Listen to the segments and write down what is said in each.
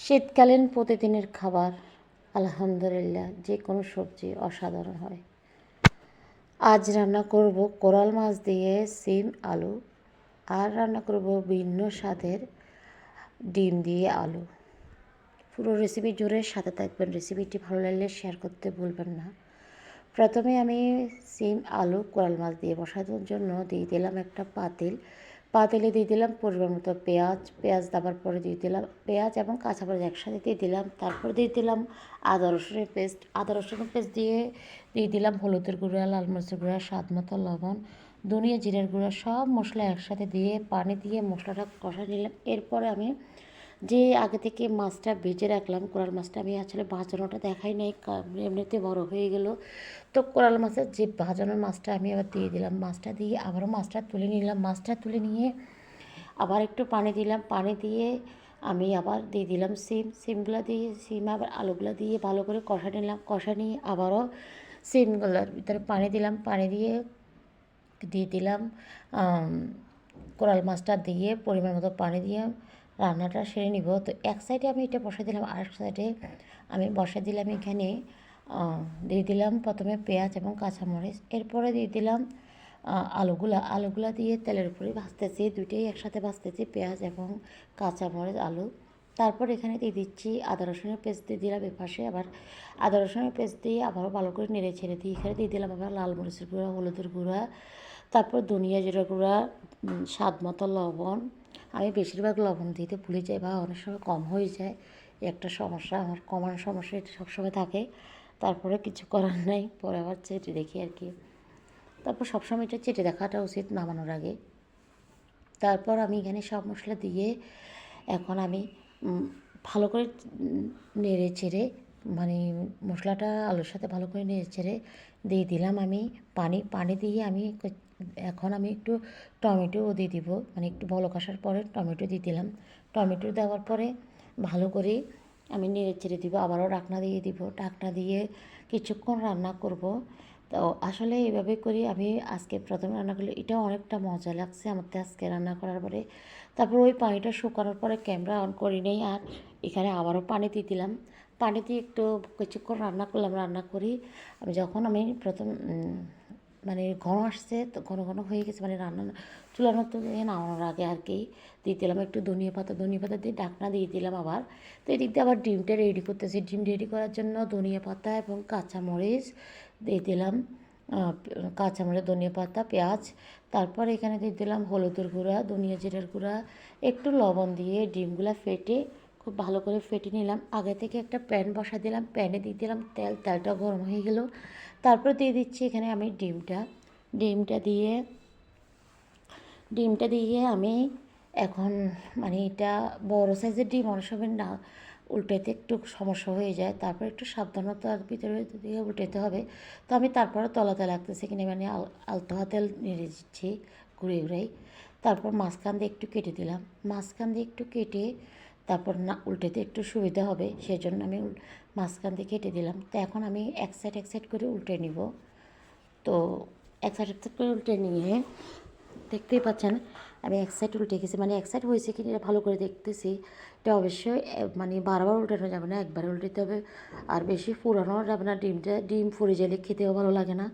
শীতকালীন প্রতিদিনের খাবার আলহামদুলিল্লাহ যে কোনো সবজি অসাধারণ হয়। আজ রান্না করব কোরাল মাছ দিয়ে সিম আলু, আর রান্না করব ভিন্ন স্বাদের ডিম দিয়ে আলু। পুরো রেসিপি জুড়ে সাথে থাকবেন। রেসিপিটি ভালো লাগলে শেয়ার করতে ভুলবেন না। প্রথমে আমি সিম আলু কোরাল মাছ দিয়ে বসানোর জন্য দিয়ে দিলাম একটা পাতিলে দিয়ে দিলাম পরিমাণ মতো পেঁয়াজ দেওয়ার পরে দিয়ে দিলাম পেঁয়াজ এবং কাঁচামরিচ একসাথে দিয়ে দিলাম। তারপর দিয়ে দিলাম আদা রসুনের পেস্ট দিয়ে দিলাম হলুদের গুঁড়া, লাল মরিচের গুঁড়া, স্বাদ মতো লবণ, ধনিয়া জিরার গুঁড়া, সব মশলা একসাথে দিয়ে পানি দিয়ে মশলাটা কষা নিলাম। এরপরে আমি যে আগে থেকে মাছটা ভেজে রাখলাম, কোরাল মাছটা আমি আসলে ভাজানোটা দেখাই নাই, এমনিতে বড় হয়ে গেল। তো কোরাল মাছের যে ভাজানোর মাছটা আমি আবার দিয়ে দিলাম। মাছটা দিয়ে আবারও মাছটা তুলে নিলাম। মাছটা তুলে নিয়ে আবার একটু পানি দিলাম। পানি দিয়ে আমি আবার দিয়ে দিলাম সিম আবার আলুগুলো দিয়ে ভালো করে কষা নিলাম। কষা নিয়ে আবারও সিমগুলোর ভিতরে পানি দিলাম। পানি দিয়ে দিলাম কোরাল মাছটা দিয়ে পরিমাণ মতো পানি দিয়ে রান্নাটা সেরে নিব। তো এক সাইডে আমি এটা বসাই দিলাম, আরেক সাইডে আমি বসাই দিলাম এখানে দিয়ে দিলাম প্রথমে পেঁয়াজ এবং কাঁচামরিচ। এরপরে দিয়ে দিলাম আলুগুলা দিয়ে তেলের উপরে ভাজতেছি, দুইটাই একসাথে ভাজতেছি, পেঁয়াজ এবং কাঁচামরিচ আলু। তারপর এখানে দিয়ে দিচ্ছি আদা রসুনের পেস্ট দিয়ে দিলাম। এপাশে আবার আদা রসুনের পেস্ট দিয়ে আবারও ভালো করে নেড়ে ছেড়ে দিয়ে এখানে দিয়ে দিলাম আবার লাল মরিচের গুঁড়া, হলুদের গুঁড়া, তারপর ধনিয়া জিরা গুঁড়া, স্বাদ মতো লবণ। আমি বেশিরভাগ লবণ দিতে ভুলে যাই বা অনেক সময় কম হয়ে যায়, একটা সমস্যা, আমার কমার সমস্যা এটা সবসময় থাকে। তারপরে কিছু করার নাই, পরে আবার চেটে দেখি আর কি। তারপর সবসময় এটা চেটে দেখাটা উচিত নামানোর আগে। তারপর আমি এখানে সব মশলা দিয়ে এখন আমি ভালো করে নেড়ে চেড়ে মানে মশলাটা আলুর সাথে ভালো করে নেড়ে চেড়ে দিয়ে দিলাম আমি পানি দিয়ে এখন আমি একটু টমেটো দিয়ে দিব, মানে একটু বলক আসার পরে টমেটো দিয়ে দিলাম। টমেটো দেওয়ার পরে ভালো করে আমি নেড়ে চেড়ে দিব, আবারও ঢাকনা দিয়ে দিব। ঢাকনা দিয়ে কিছুক্ষণ রান্না করব। তো আসলে এইভাবে করি আমি আজকে প্রথম রান্না করলে এটাও অনেকটা মজা লাগছে আমার আজকে রান্না করার পরে। তারপর ওই পানিটা শুকানোর পরে ক্যামেরা অন করি নেই, আর এখানে আবারও পানি দিয়ে দিলাম। পানি দিয়ে একটু কিছুক্ষণ রান্না করলাম। রান্না করি আমি প্রথম মানে ঘন আসছে, তো ঘন ঘন হয়ে গেছে, মানে চুলার মতো নামানোর আগে আর কি দিয়ে দিলাম একটু ধনিয়া পাতা দিয়ে ঢাকনা দিয়ে দিলাম আবার। তো এদিক দিয়ে আবার ডিমটা রেডি করতেছি। ডিম রেডি করার জন্য ধনিয়া পাতা এবং কাঁচামরিচ দিয়ে দিলাম, কাঁচামরিচ, ধনিয়া পাতা, পেঁয়াজ। তারপর এখানে দিয়ে দিলাম হলুদের গুঁড়া, ধনিয়া জিরার গুঁড়া, একটু লবণ দিয়ে ডিমগুলা ফেটে খুব ভালো করে ফেটে নিলাম। আগে থেকে একটা প্যান বসা দিলাম, প্যানে দিয়ে দিলাম তেলটা গরম হয়ে গেল। তারপর দিয়ে দিচ্ছি এখানে আমি ডিমটা দিয়ে আমি এখন মানে এটা বড় সাইজের ডিম অনেক সময় না উল্টাতে একটু সমস্যা হয়ে যায়, তারপর একটু সাবধানতার ভিতরে দিয়ে উল্টাতে হবে। তো আমি তারপরে তলাতে লাগতেছি কিনে মানে আলতো হাতে নেড়ে দিচ্ছি ঘুরে। তারপর মাঝখান দিয়ে একটু কেটে দিলাম। মাঝখান দিয়ে একটু কেটে তারপর না উল্টাতে একটু সুবিধা হবে, সেজন্য আমি মাঝখান দিয়ে কেটে দিলাম। তো এখন আমি এক সাইড করে উল্টে নিব। তো এক সাইড করে উল্টে নিয়ে দেখতেই পাচ্ছেন আমি এক সাইড উল্টে গেছি, মানে এক সাইড হয়েছে কি এটা ভালো করে দেখতেছি। এটা অবশ্যই মানে বারবার উল্টানো যাবে না, একবার উল্টাতে হবে, আর বেশি ফুরানো যাবে না। ডিম ফুরে গেলে খেতেও ভালো লাগে না।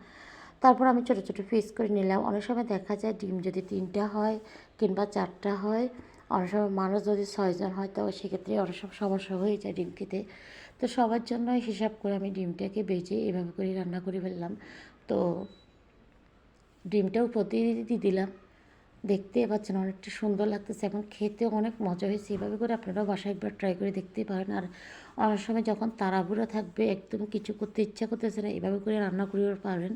তারপর আমি ছোটো ছোটো পিস করে নিলাম। অনেক সময় দেখা যায় ডিম যদি 3টা হয় কিংবা 4টা হয়, অনেক সময় মানুষ যদি 6জন হয়, তো সেক্ষেত্রে অনেক সময় সমস্যা হয়ে যায় ডিম খেতে। তো সবার জন্য হিসাব করে আমি ডিমটাকে বেজে এভাবে করে রান্না করে ফেললাম। তো ডিমটাও দিয়ে দিলাম। দেখতে পাচ্ছেন অনেকটা সুন্দর লাগতেছে এবং খেতেও অনেক মজা হয়েছে। এভাবে করে আপনারাও বাসায় একবার ট্রাই করে দেখতে পারেন। আর অনেক সময় যখন তাড়াহুড়ো থাকবে, একদম কিছু করতে ইচ্ছা করতেছে না, এভাবে করে রান্না করে পারেন।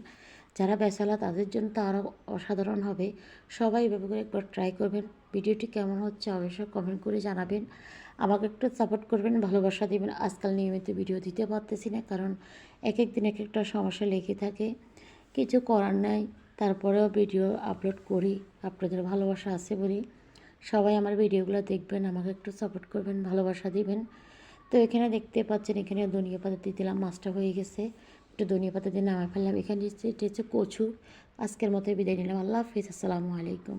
যারা বেচালা তাদের জন্য তো আরও অসাধারণ হবে। সবাই এভাবে করে একবার ট্রাই করবেন। ভিডিওটি কেমন হচ্ছে অবশ্যই কমেন্ট করে জানাবেন। আমাকে একটু সাপোর্ট করবেন, ভালোবাসা দিবেন। আজকাল নিয়মিত ভিডিও দিতে পারতেছি না, কারণ এক দিন এক একটা সমস্যা লেগে থাকে, কিছু করার নাই। তারপরেও ভিডিও আপলোড করি, আপনাদের ভালোবাসা আছে বলি। সবাই আমার ভিডিওগুলো দেখবেন, আমাকে একটু সাপোর্ট করবেন, ভালোবাসা দিবেন। তো এখানে দেখতে পাচ্ছেন এখানে ধনিয়া পাতা দিয়ে দিলাম। মাছটা হয়ে গেছে, একটু ধনিয়া পাতা দিয়ে নামাই ফেললাম। এখানে এটা হচ্ছে কচু। আজকের মতো বিদায় নিলাম। আল্লাহ হাফিজ, আসসালামু আলাইকুম।